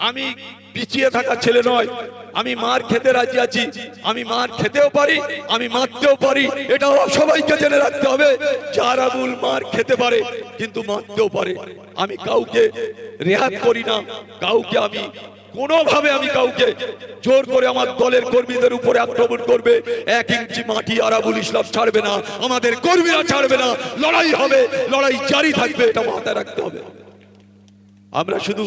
আমি পিছিয়ে থাকা ছেলে নয়, আমি মার খেতে রাজি আছি। আমি মার খেতেও পারি, আমি মারতেও পারি। এটাও সবাইকে জেনে রাখতে হবে যে আরাবুল মার খেতে পারে কিন্তু মারতেও পারে। আমি কাউকে রেহাত করি না, কাউকে আমি কোনোভাবে আমি কাউকে জোর করে আমার দলের কর্মীদের উপরে আক্রমণ করবে 1 ইঞ্চি মাটি আরাবুল ইসলাম ছাড়বে না, আমাদের কর্মীরা ছাড়বে না। লড়াই হবে, লড়াই জারি থাকবে, এটা মাথায় রাখতে হবে। আমরা শুধু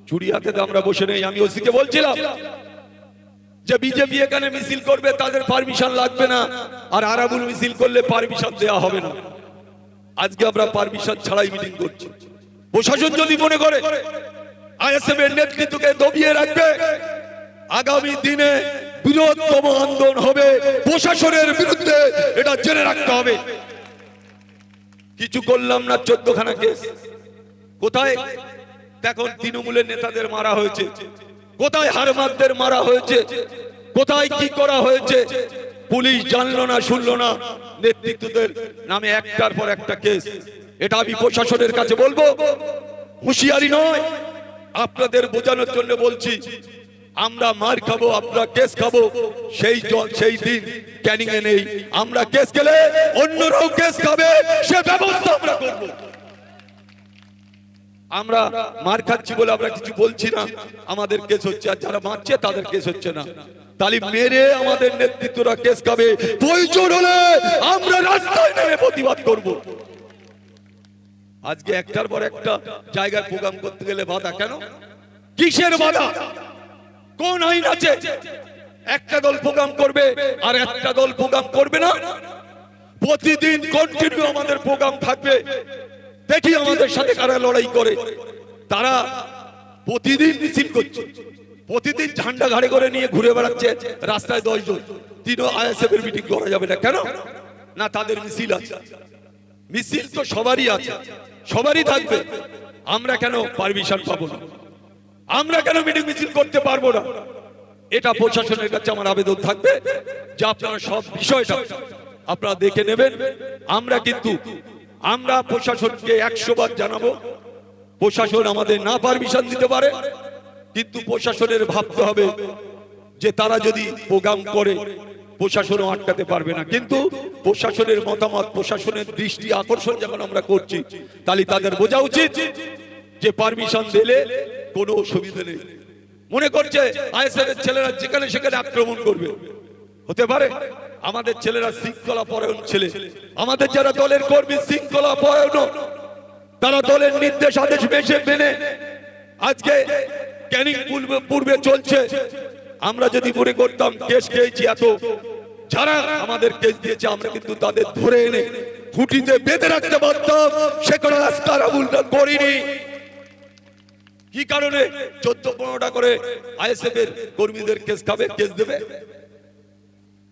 চুরি হাতে আমরা বসে নেই। আমি ওসিকে বলছিলাম যে বিজেপি এখানে মিছিল করবে, তাদের পারমিশন লাগবে না, আর আরাবুল মিছিল করলে পারমিশন দেওয়া হবে না। আজকে আমরা পারমিশন ছাড়াই মিটিং করছি। প্রশাসন যদি মনে করে আইএসএফ এর নেতৃত্বকে দবিয়ে রাখবে, আগামী দিনে বৃহত্তম আন্দোলন হবে প্রশাসনের বিরুদ্ধে, এটা জেনে রাখতে হবে। কিছু করলাম না, 14 খানা কেস। কোথায় দেখুন তৃণমূলের নেতাদের মারা হয়েছে, কোথায় হারমাদদের মারা হয়েছে, কোথায় কি করা হয়েছে, পুলিশ জানলো না, শুনলো না। নেতৃত্বদের নামে একটার পর একটা কেস। এটা আমি প্রশাসনের কাছে বলবো, হুঁশিয়ারি নয়, আপনাদের বোঝানোর জন্য বলছি। আমরা মার খাবো, আমরা কেস খাবো, সেই দিন ক্যানিং এ নেই। আমরা কেস খেলে অন্যরাও কেস খাবে, সে ব্যবস্থা আমরা করব। আমরা মার খাচ্ছি বলে আমরা কিছু বলছি না, আমাদের কেস হচ্ছে, আর যারা মারছে তাদের কেস হচ্ছে না। তালি মেরে আমাদের নেতৃত্বরা কেস খাবে, প্রয়োজন হলে আমরা রাস্তায় নেমে প্রতিবাদ করব। আজকে একটার পর একটা জায়গায় প্রোগ্রাম করতে গেলে বাধা কেন? কিসের বাধা? কোন আইন আছে? একটা দল প্রোগ্রাম করবে আর একটা দল প্রোগ্রাম করবে না? প্রতিদিন কন্টিনিউ আমাদের প্রোগ্রাম থাকবে। দেখি আমাদের সাথে কারা লড়াই করে। তারা প্রতিদিন মিছিল করছে, প্রতিদিন ঝান্ডা ঘাড়ে করে নিয়ে ঘুরে বেড়াচ্ছে রাস্তায় 10 জন। তিনও আইএসএফ এর মিটিং করা যাবে না কেন? না তাদের মিছিল আছে। মিছিল তো সবারই আছে, সবারই থাকবে। আমরা কেন পারমিশন পাবো না? আমরা কেন মিটিং মিছিল করতে পারবো না? এটা প্রশাসনের কাছে আমার আবেদন থাকবে যে আপনারা সব বিষয়টা আপনারা দেখে নেবেন। আমরা প্রশাসনকে 100 বার জানাবো। প্রশাসন আমাদের না পারমিশন দিতে পারে, কিন্তু প্রশাসনের ভাবতে হবে যে তারা যদি প্রোগ্রাম করে প্রশাসনও আটকাতে পারবে না। কিন্তু প্রশাসনের মতামত, প্রশাসনের দৃষ্টি আকর্ষণ যখন আমরা করছি, তাহলে তাদের বোঝা উচিত যে পারমিশন দিলে কোনো অসুবিধা নেই। মনে করছে আইএসএফ এর ছেলেরা যেখানে সেখানে আক্রমণ করবে, হতে পারে? আমাদের ছেলেরা শৃঙ্খলা পরায়ণ ছেলে, আমাদের যারা দলের কর্মী শৃঙ্খলা পরায়ণ, তারা দলের নির্দেশ আদেশ মেনে আজকে ক্যানিং পূর্বে চলছে। আমরা যদি মনে করতাম কেস খেয়েছি এত, যারা আমাদের কেস দিয়েছে আমরা কিন্তু তাদের ধরে এনে খুঁটিতে বেঁধে রাখতে পারতাম। সেখানে আজকার আবুলটা করিনি। কি কারণে 14-15টা করে আইএসএফ এর কর্মীদের কেস খাবে, কেস দেবে?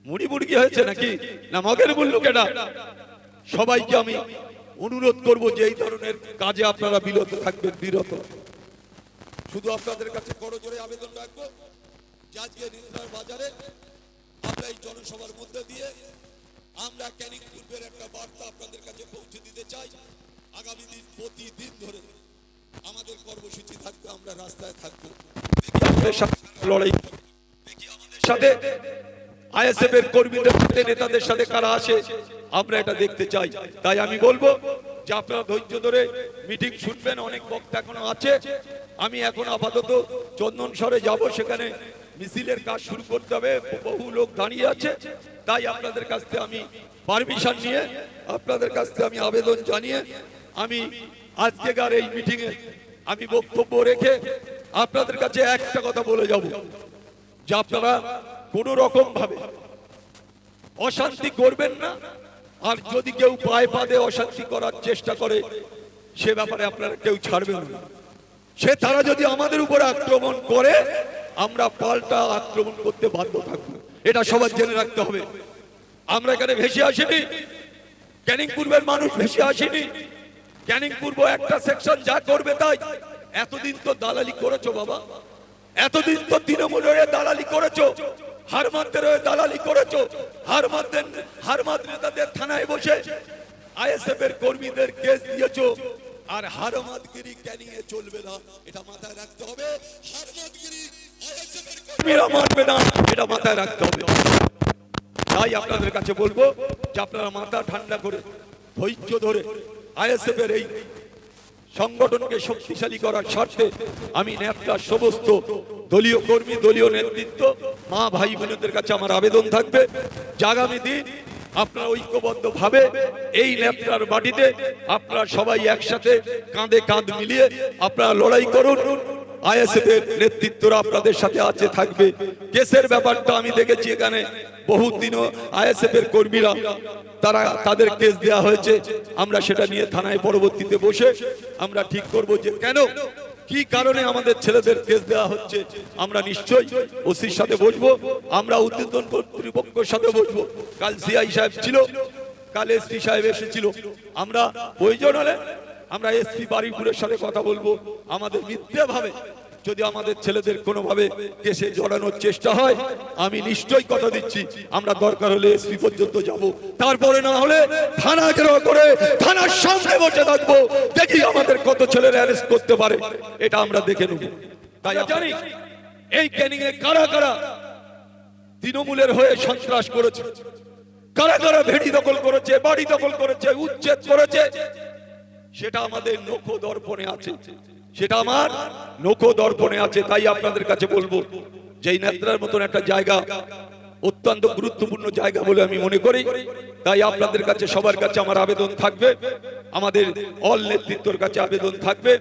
মুড়ি মুড়কি হয়েছে নাকি, না মগের মূল্য কেটা? সবাইকে আমি অনুরোধ করব যে এই ধরনের কাজে আপনারা বিরত থাকবেন, বিরত। শুধু আপনাদের কাছে করজোড়ে আবেদন রাখবো যে আজকে নিদ্রার বাজারে আমরা এই জনসভার মধ্যে দিয়ে আমরা ক্যানিং পূর্বের একটা বার্তা আপনাদের কাছে পৌঁছে দিতে চাই। আগামী দিন প্রতিদিন ধরে আমাদের কর্মসূচি থাকবে, আমরা রাস্তায় থাকবো। আমাদের সাথে লড়াই, দেখি আমাদের সাথে আইএসএফ এর কর্মীদের সাথে, নেতাদের সাথে কারা আসে, আমরা এটা দেখতে চাই। তাই আমি বলবো যে আপনারা ধৈর্য ধরে মিটিং শুনবেন। অনেক বক্তা এখনো আছে। আমি এখন আপাতত চন্দনসরে যাব, সেখানে মিছিলের কাজ শুরু করতে হবে। বহু লোক দাঁড়িয়ে আছে, তাই আপনাদের কাছ থেকে আমি পারমিশন নিয়ে, আপনাদের কাছ থেকে আমি আবেদন জানিয়ে আমি আজকেকার এই মিটিংয়ে আমি বক্তব্য রেখে আপনাদের কাছে একটা কথা বলে যাব যে আপনারা কোন রকম ভাবে অশান্তি করবেন না। আর যদি কেউ পায়ে পাদে অশান্তি করার চেষ্টা করে, সে ব্যাপারে আপনারা কেউ ছাড়বেন না। তারা যদি আমাদের উপরে আক্রমণ করে, আমরা পাল্টা আক্রমণ করতে বাধ্য থাকবো। এটা সবার জেনে রাখতে হবে। আমরা এখানে ভেসে আসিনি, ক্যানিং পূর্বের মানুষ ভেসে আসেনি। ক্যানিং পূর্ব একটা সেকশন যা করবে তাই। এতদিন তো দালালি করেছো বাবা, এতদিন তো তৃণমূলের দালালি করেছো, হারমাদদের দালালি করেছো। হারমাদ নেতাদের থানায় বসে আইএসএফ এর কর্মীদের কেস দিয়েছো। আর হারমাদগিরি ক্যানিং এ চলবে না, এটা মাথায় রাখতে হবে। হারমাদগিরি আইএসএফের কর্মীরা মানবে না, এটা মাথায় রাখতে হবে। তাই আপনাদের কাছে বলবো যে আপনারা মাথা ঠান্ডা করে ধৈর্য ধরে আইএসএফের এই সংগঠনকে শক্তিশালী করার স্বার্থে আমি ন্যাপটার সমস্ত দলীয় কর্মী, দলীয় নেতৃত্ব, মা ভাই বোনদের কাছে আমার আবেদন থাকবে যে আগামী দিন আপনারা ঐক্যবদ্ধ ভাবে এই ন্যাপটার মাটিতে আপনারা সবাই একসাথে কাঁধে কাঁধ মিলিয়ে আপনারা লড়াই করুন। আইএসএফ এর নেতৃত্বরা আপনাদের সাথে আছে, থাকবে। কেসের ব্যাপারটা আমি দেখেছি, এখানে বহুত দিনও আইএসএফ এর কর্মীরা তাদের কেস দেওয়া হয়েছে। আমরা সেটা নিয়ে থানায় পরবর্তীতে বসে আমরা ঠিক করব যে কেন, কি কারণে আমাদের ছেলেদের কেস দেওয়া হচ্ছে। আমরা নিশ্চয়ই ওসির সাথে বসবো, আমরা উদ্বোধন কর্তৃপক্ষের সাথে বসবো। কাল সিআই সাহেব ছিল, কাল এসপি সাহেব এসেছিল। আমরা প্রয়োজন হলে আমরা এসপি বারুইপুরের সাথে কথা বলবো। আমাদের মিথ্যে ভাবে যদি আমাদের ছেলেদের কোনোভাবে কেসে জড়ানোর চেষ্টা হয়, আমি নিশ্চয়ই কথা দিচ্ছি আমরা দরকার হলে এসপি পর্যন্ত যাব। তারপরে না হলে থানা ঘেরাও করে থানার সামনে বসে থাকবো, দেখি আমাদের কত ছেলেরা অ্যারেস্ট করতে পারে, এটা আমরা দেখে নেব। তাই জানি এই ক্যানিং এ কারা কারা তৃণমূলের হয়ে সন্ত্রাস করেছে, কারা কারা ভেড়ি দখল করেছে, বাড়ি দখল করেছে, উচ্ছেদ করেছে, সেটা আমাদের নখো দর্পণে আছে, সেটা আমার নখো দর্পণে আছে। তাই আপনাদের কাছে বলবো যে এই নেত্রার মতন একটা জায়গা অত্যন্ত গুরুত্বপূর্ণ জায়গা বলে আমি মনে করি। তাই আপনাদের কাছে সবার কাছে আমার আবেদন থাকবে, আমাদের অল নেতৃত্বের কাছে আবেদন থাকবে,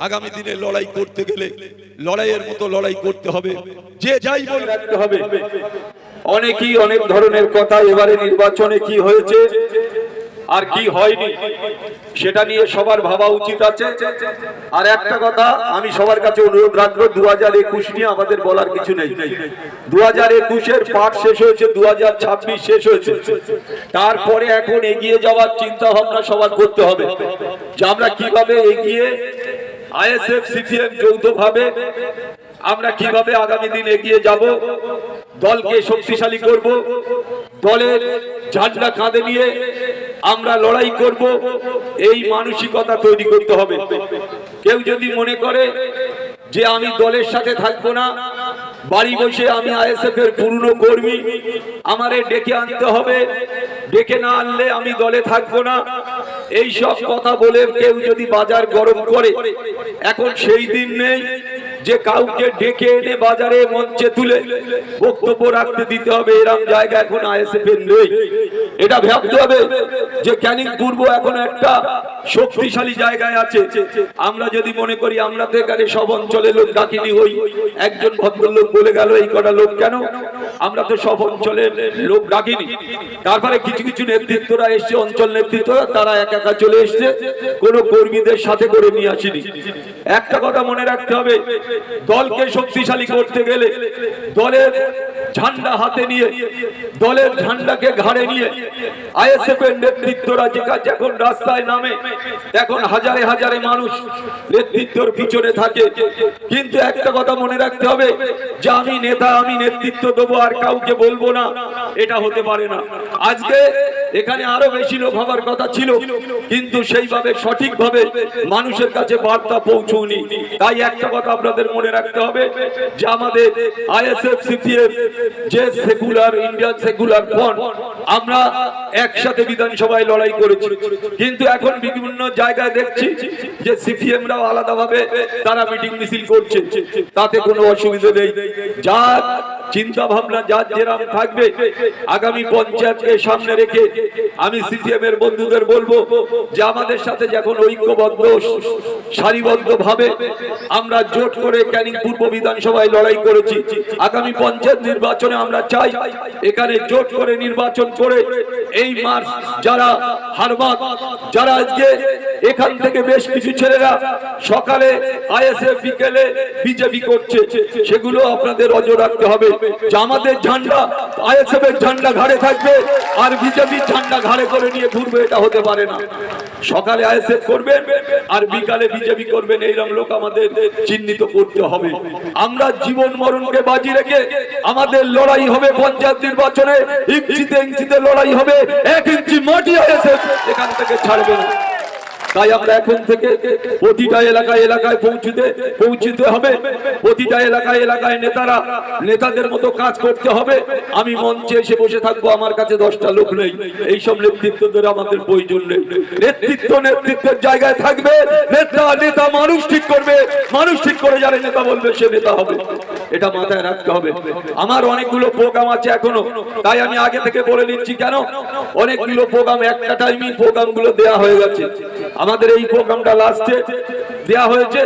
আগামী দিনে লড়াই করতে গেলে লড়াইয়ের মতো লড়াই করতে হবে, যে যাই বলে রাখতে হবে। অনেকেই অনেক ধরনের কথা, এবারে নির্বাচনে কি হয়েছে আর কি হয়নি সেটা নিয়ে সবার ভাবা উচিত আছে। আর একটা কথা আমি সবার কাছে অনুরোধ রাখবো, 2021 নিয়ে আমাদের বলার কিছু নেই। 2021-এর পাঠ শেষ হয়েছে, 2026 শেষ হয়েছে। তারপরে এখন এগিয়ে যাওয়ার চিন্তা ভাবনা সবার করতে হবে যে আমরা কিভাবে এগিয়ে আইএসএফ সিপিএম যৌথভাবে আমরা কিভাবে আগামী দিন এগিয়ে যাব, দলকে শক্তিশালী করব, দলের ঝান্ডা কাঁধে নিয়ে আমরা লড়াই করব, এই মানসিকতা তৈরি করতে হবে। কেউ যদি মনে করে যে আমি দলের সাথে থাকবো না, বাড়ি বসে আমি আইএসএফ এর পুরনো কর্মী, আমারে ডেকে আনতে হবে, ডেকে না আনলে আমি দলে থাকবো না, এই সব কথা বলে কেউ যদি বাজার গরম করে, এখন সেই দিন নেই যে কাউকে ডেকে এনে বাজারে মঞ্চে তুলে বক্তব্য রাখতে দিতে হবে, এরকম জায়গা এখন আইএসএফ এর নেই। এটা ভাবতে হবে যে ক্যানিং পূর্ব এখন একটা শক্তিশালী জায়গায় আছে। আমরা যদি মনে করি আমরা তো এখানে সব অঞ্চলে লোক ডাকিনি, ওই একজন ভদ্রলোক বলে গেল এই কটা লোক কেন, আমরা তো সব অঞ্চলের লোক ডাকিনি। তারপরে কিছু কিছু নেতৃত্বরা এসছে, অঞ্চল নেতৃত্বরা, তারা একা একা চলে এসছে, কোনো কর্মীদের সাথে করে নিয়ে আসেনি। একটা কথা মনে রাখতে হবে, দলকে শক্তিশালী করতে গেলে দলের ঝান্ডা হাতে নিয়ে, দলের ঝান্ডাকে ঘাড়ে নিয়ে আইএসএফ এর নেতৃত্বরা যখন রাস্তায় নামে, এখন হাজারে হাজারে মানুষ নেতৃত্বর পিছনে থাকে। কিন্তু একটা কথা মনে রাখতে হবে যে আমি নেতা, আমি নেতৃত্ব দেবো আর কাউকে বলবো না, এটা হতে পারে না। আজকে এখানে আরো বেশি লোক হবার কথা ছিল, কিন্তু সেইভাবে সঠিকভাবে মানুষের কাছে বার্তা পৌঁছুনি। তাই একটা কথা আপনাদের মনে রাখতে হবে যে আমাদের আইএসএফ সিপিএম যে সেকুলার ইন্ডিয়ান সেকুলার ফ্রন্ট, আমরা একসাথে বিধানসভায় লড়াই করেছি, কিন্তু এখন বিভিন্ন জায়গায় দেখছি যে সিপিএমরাও আলাদাভাবে তারা মিটিং মিছিল করছে, তাতে কোনো অসুবিধা নেই। যার চিন্তা ভাবনা যার যেরাম থাকবে, আগামী পঞ্চায়েতকে সামনে রেখে আমি সিপিএম এর বন্ধুদের বলবো যে আমাদের সাথে যখন ঐক্যবদ্ধ সারিবদ্ধ ভাবে আমরা জোট করে ক্যানিং পূর্ব বিধানসভায় লড়াই করেছি, আগামী পঞ্চায়েত নির্বাচনে আমরা চাই এখানে জোট করে নির্বাচন করে এই মার্চ যারা হারবাদ, যারা আজকে এখান থেকে বেশ কিছু ছেলেরা সকালে আইএসএফ বিকেলে বিজেপি করছে, সেগুলো আপনাদের নজর রাখতে হবে যে আমাদের ঝান্ডা আইএসএফ এর ঝান্ডা ঘাড়ে থাকবে আর বিজেপির ঝান্ডা ঘাড়ে করে নিয়ে ঘুরবে, এটা হতে পারে না। সকালে আইএসএফ করবেন আর বিকালে বিজেপি করবেন, এইরকম লোক আমাদের চিহ্নিত করতে হবে। আমরা জীবন মরণকে বাজি রেখে আমাদের লড়াই হবে পঞ্চায়েত নির্বাচনে, ইঞ্চিতে ইঞ্চিতে লড়াই হবে, 1 ইঞ্চি মাটি আইএসএফ এখান থেকে ছাড়বে না। তাই আমরা এখন থেকে প্রতিটা এলাকায় এলাকায় পৌঁছতে হবে, প্রতিটা এলাকায় এলাকায় নেতাদের মতো কাজ করতে হবে। আমি মঞ্চে এসে বসে থাকবো, আমার কাছে 10টা লোক নেই, এইসব নেতৃত্বদের আমাদের প্রয়োজন নেই। নেতৃত্বের জায়গায় থাকবে, নেতা মানুষ ঠিক করবে, মানুষ ঠিক করে যারা নেতা বলবে সে নেতা হবে, এটা মাথায় রাখতে হবে। আমার অনেকগুলো প্রোগ্রাম আছে এখনো, তাই আমি আগে থেকে বলে নিচ্ছি। কেন অনেকগুলো প্রোগ্রাম একটা টাইমই প্রোগ্রামগুলো দেয়া হয়ে গেছে। আমাদের এই প্রোগ্রামটা লাস্টে দেয়া হয়েছে,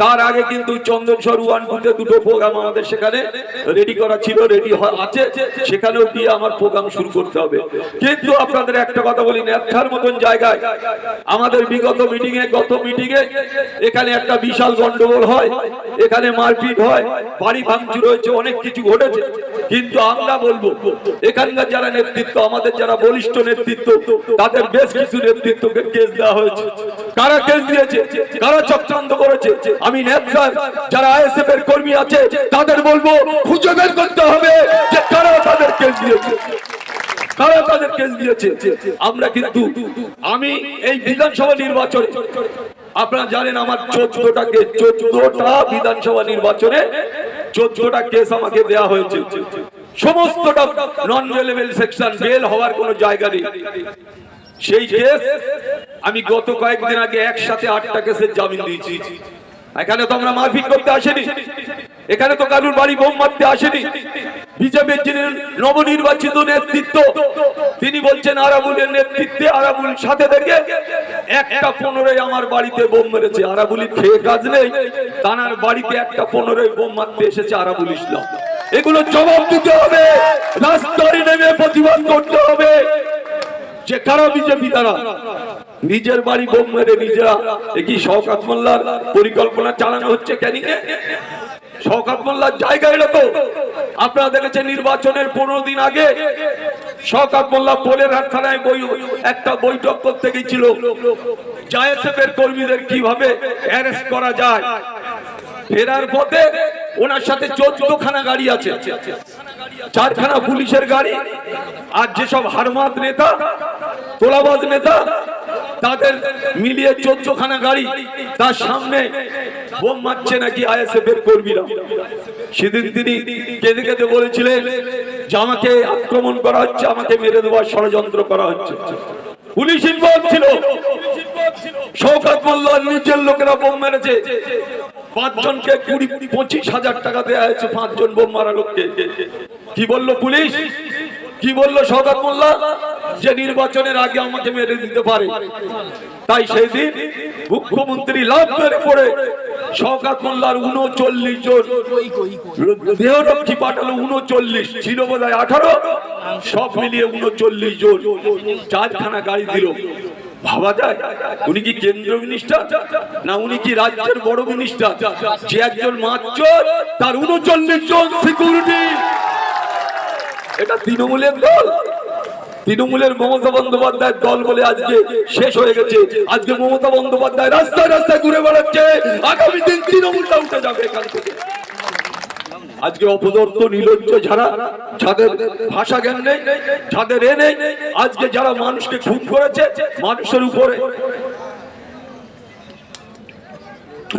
তার আগে কিন্তু চন্দনসর 1-2 দুটো প্রোগ্রাম আমাদের সেখানে রেডি করা ছিল, রেডি আছে, সেখানেও দিয়ে আমার প্রোগ্রাম শুরু করতে হবে। কিন্তু আপনাদের একটা কথা বলি, নেতার মতন জায়গায় আমাদের গত মিটিং এ এখানে একটা বিশাল গন্ডগোল হয়, এখানে মারপিট হয়, বাড়ি ভাঙচুর হয়েছে, অনেক কিছু ঘটেছে। কিন্তু আমরা বলবো এখানকার যারা নেতৃত্ব, আমাদের যারা বলিষ্ঠ নেতৃত্ব, তাদের বেশ কিছু নেতৃত্বকে কেস দেওয়া হয়েছে। কারা কেস দিয়েছে, কারা চক্রান্ত করেছে, আমি নেতার যারা আইএসএফ এর কর্মী আছে তাদের বলবো খুঁজে বের করতে হবে যে কারা তাদের কেস দিয়েছে, কারা তাদের কেস দিয়েছে। আমরা কিন্তু আমি এই বিধানসভা নির্বাচনে আপনারা জানেন আমার 14টা বিধানসভা নির্বাচনে 14টা কেস আমাকে দেয়া হয়েছে, সমস্তটা নন রেলেভেল সেকশন, বেল হওয়ার কোনো জায়গা নেই। সেই কেস আমি গত কয়েকদিন আগে একসাথে 8টা কেসের জামিন দিয়েছি। এখানে তো আমরা মারপিট করতে আসেনি, এখানে তো কারুর বাড়ি বোম মারতে আসেনি। বিজেপির যিনি নবনির্বাচিত নেতৃত্ব তিনি বলছেন আরাবুলের নেতৃত্বে, আরাবুল সাথে থেকে 1টা 15 আমার বাড়িতে বোম মেরেছে। আরাবুলি খেয়ে কাজ নেই, তানার বাড়িতে 1টা 15 বোম মারতে এসেছে আরাবুল ইসলাম। এগুলো জবাব দিতে হবে, রাস্তায় নেমে প্রতিবাদ করতে হবে যে কারা বিজেপি, তারা নিজের বাড়ি বোম মেরে নিজেরা। কি শওকত মোল্লার পরিকল্পনা চালানো হচ্ছে ক্যানিং এ? শওকত মোল্লার জায়গা এটা তো। আপনারা দেখেছেন নির্বাচনের 15 দিন আগে শওকত মোল্লা পোলেরহাট থানায় একটা বৈঠক করতে গিয়েছিল, আইএসএফ এর কর্মীদের কিভাবে অ্যারেস্ট করা যায়। ফেরার পথে ওনার সাথে 14খানা গাড়ি আছে, 4খানা পুলিশের গাড়ি, আর যেসব হারমাত নেতা, তোলাবাজ নেতা, তাদের মিলিয়ে 14খানা গাড়ি। তার সামনে বোম মারছে নাকি আইএসএফ এর কর্মীরা। সেদিন তিনি কেঁদে কেঁদে বলেছিলেন যে আমাকে আক্রমণ করা হচ্ছে, আমাকে মেরে দেওয়ার ষড়যন্ত্র করা হচ্ছে। পুলিশ ইনভলভ ছিল, শওকত মোল্লার নিজের লোকেরা বোম মেরেছে। 5 জনকে 20-25 হাজার টাকা দেওয়া হয়েছে, 5 জন বোম মারা লোককে। কি বললো পুলিশ, কি বললো শওকত মোল্লা? যে নির্বাচনের আগে আমাকে মেরে দিতে পারে। তাই সেই দিন মুখ্যমন্ত্রী লাভ মেরে পড়ে শওকত মোল্লার 39 জন দেহরক্ষী পাঠালো। 39 ছিল বোধহয় 18, সব মিলিয়ে 39 জন, 4খানা গাড়ি দিল। ভাবা যায় উনি কি কেন্দ্রীয় মিনিস্টার, না উনি কি রাজ্যের বড় মিনিস্টার? যে একজন মাত্র তার 39 জন সিকিউরিটি। এটা তৃণমূলের দল, তৃণমূলের মমতা বন্দ্যোপাধ্যায়ের দল বলে আজকে শেষ হয়ে গেছে। আজকে মমতা বন্দ্যোপাধ্যায় রাস্তায় রাস্তায় ঘুরে বেড়াচ্ছে, আগামী দিন তৃণমূলটা উঠে যাবে এখান থেকে। আজকে অপদার্থ নির্লজ্জ যারা, যাদের ভাষা জ্ঞান নেই, যাদের নেই, আজকে যারা মানুষকে খুন করেছে, মানুষের উপরে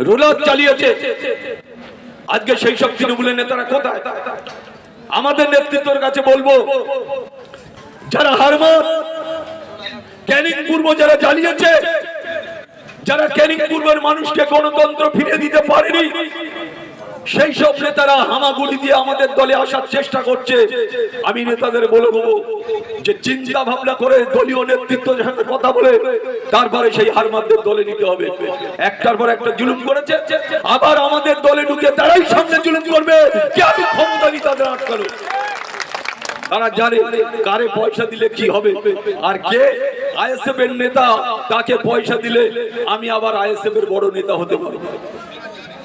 রোলার চালিয়েছে, আজকে সেই সব তৃণমূলের নেতারা কোথায়? আমাদের নেতৃত্বের কাছে বলবো, যারা হারমাত ক্যানিং পূর্ব যারা জ্বালিয়েছে, যারা ক্যানিং পূর্বের মানুষকে গণতন্ত্র ফিরে দিতে পারেনি, সেই সব নেতারা হামাগুড়ি দিয়ে আমাদের দলে আসার চেষ্টা করছে। আমি নেতাদের বলবো যে চিন্তা ভাবনা করে দলীয় নেতৃত্বের সাথে কথা বলে তারপরে সেই হারমাতদের দলে নিতে হবে। একটার পর একটা জুলুম করেছে, আবার আমাদের দলে ঢুকে তারাই সামনে জুলুম করবে। কে আমি ক্ষমতা নিয়ে তাদের আটকালো? তারা জানে কারে পয়সা দিলে কি হবে, আর কে আইএসএফ এর নেতা, তাকে পয়সা দিলে আমি আবার আইএসএফ এর বড় নেতা হতে পারবো।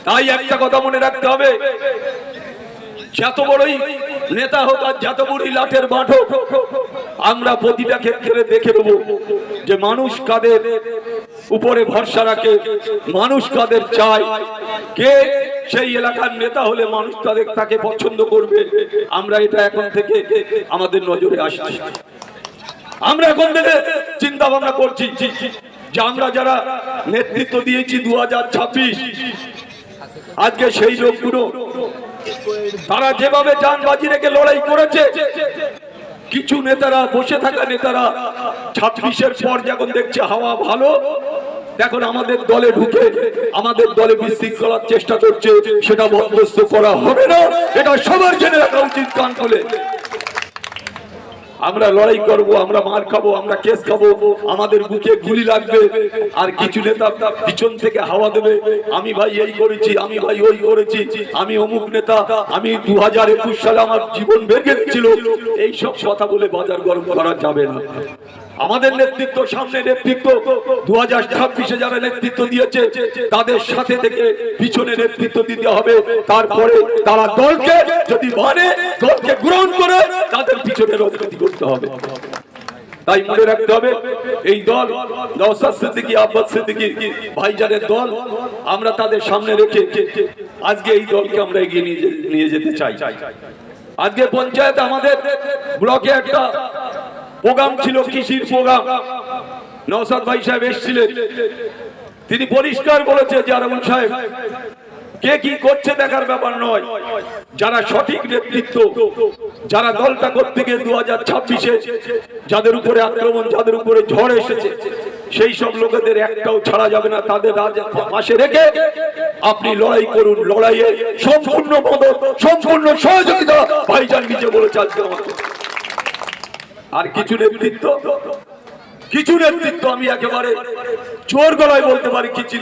তাই একটা কথা মনে রাখতে হবে, যত বড়ই নেতা হোক আর যত বড়ই লাঠের বাঁট হোক, আমরা প্রতিটা ক্ষেত্রে দেখে নেব যে মানুষ কাদের উপরে ভরসা রাখে, মানুষ কাদের চায়, কে সেই এলাকার নেতা হলে মানুষ তাকে পছন্দ করবে। আমরা এটা এখন থেকে আমাদের নজরে আসছে। আমরা এখন থেকে চিন্তা ভাবনা করছি যে আমরা যারা নেতৃত্ব দিয়েছি 2026, আজকে সেই লোকগুলো তারা যেভাবে জান বাজি রেখে লড়াই করেছে, কিছু নেতারা, বসে থাকা নেতারা 26-এর পর যখন দেখছে হাওয়া ভালো, এখন আমাদের দলে ঢুকে আমাদের দলে বিশৃঙ্খলার চেষ্টা করছে। সেটা বরদাস্ত করা হবে না, এটা সবার জেনে রাখা উচিত। কান খুলে আমরা লড়াই করব, আমরা মার খাবো, আমরা কেস খাবো, আমাদের বুকে গুলি লাগবে, আর কিছু নেতা পিছন থেকে হাওয়া দেবে, আমি ভাই এই করেছি, আমি ভাই ওই করেছি, আমি অমুক নেতা, আমি 2021 সালে আমার জীবন ভেঙে দিয়েছিল। এইসব কথা বলে বাজার গরম করা যাবে না। আমাদের নেতৃত্ব, সামনে নেতৃত্ব 2026-এ যারা নেতৃত্ব দিয়েছে তাদের সাথে থেকে পিছনে নেতৃত্ব দিতে হবে। তারপরে তারা দলকে যদি মানে, দলকে গ্রহণ করে তাদের পিছনে রাজনীতি করতে হবে। তাই মনে রাখতে হবে, এই দল নওশাদ সিদ্দিকী, আব্বাস সিদ্দিকী ভাইজানের দল, আমরা তাদের সামনে রেখে আজকে এই দলকে আমরা এগিয়ে নিয়ে যেতে চাই। আজকে পঞ্চায়েত, আমাদের ব্লকে একটা প্রোগ্রাম ছিল, কৃষির প্রোগ্রাম। নওশাদ ভাই সাহেব এসেছিলেন, তিনি পরিষ্কার বলেছে যে আরমান সাহেব, কে কি করছে দেখার ব্যাপার নয়, যারা সঠিক নেতৃত্ব, যারা দলটা করতে গিয়ে 2026-এ যাদের উপরে আক্রমণ, যাদের উপরে ঝড় এসেছে, সেই সব লোকেদের একটাও ছাড়া যাবে না। তাদের পাশে রেখে আপনি লড়াই করুন। লড়াইয়ে সম্পূর্ণ মদত, সম্পূর্ণ সহযোগিতা ভাইজান নিজে বলেছে আজকে আমাকে। আর কিছু নেতৃত্ব আমি একেবারে জোর গলায় বলতে পারি, কিছু